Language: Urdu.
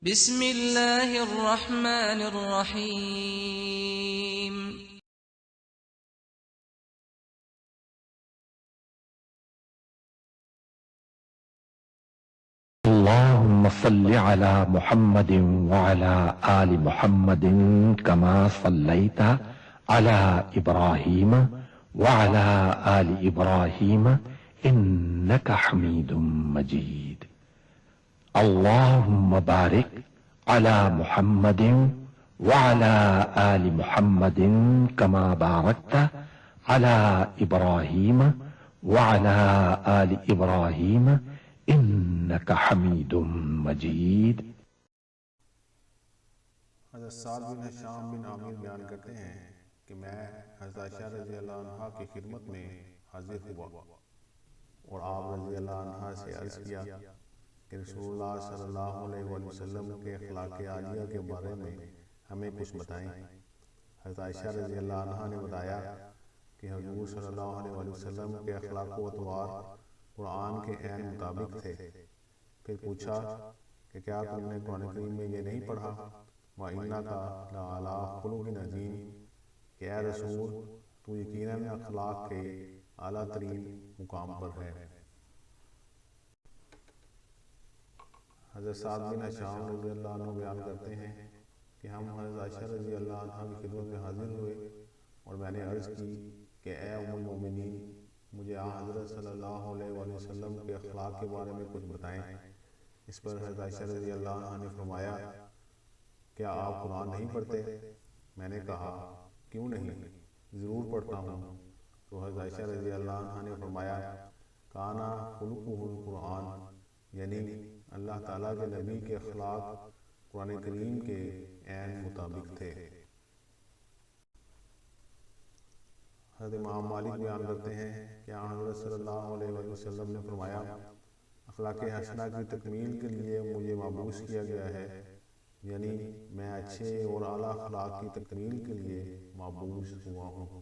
بسم اللہ الرحمن الرحیم۔ اللهم صل على محمد وعلى آل محمد كما صليت على إبراهيم وعلى آل إبراهيم إنك حميد مجيد. اللهم بارك على محمد وعلى آل محمد كما باركت على إبراهيم وعلى آل إبراهيم إنك حميد مجيد. حضرت سعد بن ہشام بن عامر بیان کرتے ہیں کہ میں حضرت عائشہ رضی اللہ عنہ کی خدمت میں حاضر ہوا اور آپ رضی اللہ عنہ سے عرض کیا کہ رسول اللہ صلی اللہ علیہ وسلم کے اخلاق عالیہ کے بارے میں ہمیں کچھ بتائیں۔ حضرت عائشہ رضی اللہ عنہ نے بتایا کہ حضور صلی اللہ علیہ وسلم کے اخلاق و اطوار قرآن کے عین مطابق تھے۔ پھر پوچھا کہ کیا تم نے قرآن کریم میں یہ نہیں پڑھا وَإِنَّكَ لَعَلَىٰ خُلُقٍ عَظِيمٍ کہ اے رسول تو یقیناً اخلاق کے اعلیٰ ترین مقام پر ہے۔ حضرت سعد بن ہشام رضی اللہ عنہ بیان کرتے ہیں کہ ہم حضرت عائشہ رضی اللہ عنہ کی خدمت میں حاضر ہوئے اور میں نے عرض کی کہ اے ام المومنین مجھے حضرت صلی اللہ علیہ وسلم کے اخلاق کے بارے میں کچھ بتائیں۔ اس پر حضرت عائشہ رضی اللہ عنہ نے فرمایا کیا آپ قرآن نہیں پڑھتے؟ میں نے کہا کیوں نہیں، ضرور پڑھتا ہوں۔ تو حضرت عائشہ رضی اللہ عنہ نے فرمایا کانا خلقہ القرآن، یعنی اللہ تعالیٰ کے نبی کے اخلاق قرآن کریم کے عین مطابق تھے۔ حضرت امام مالک بیان کرتے ہیں کہ حضرت صلی اللہ علیہ وسلم نے فرمایا اخلاق حسنہ کی تکمیل کے لیے مجھے مبعوث کیا گیا ہے، یعنی میں اچھے اور اعلیٰ اخلاق کی تکمیل کے لیے مبعوث ہوا ہوں۔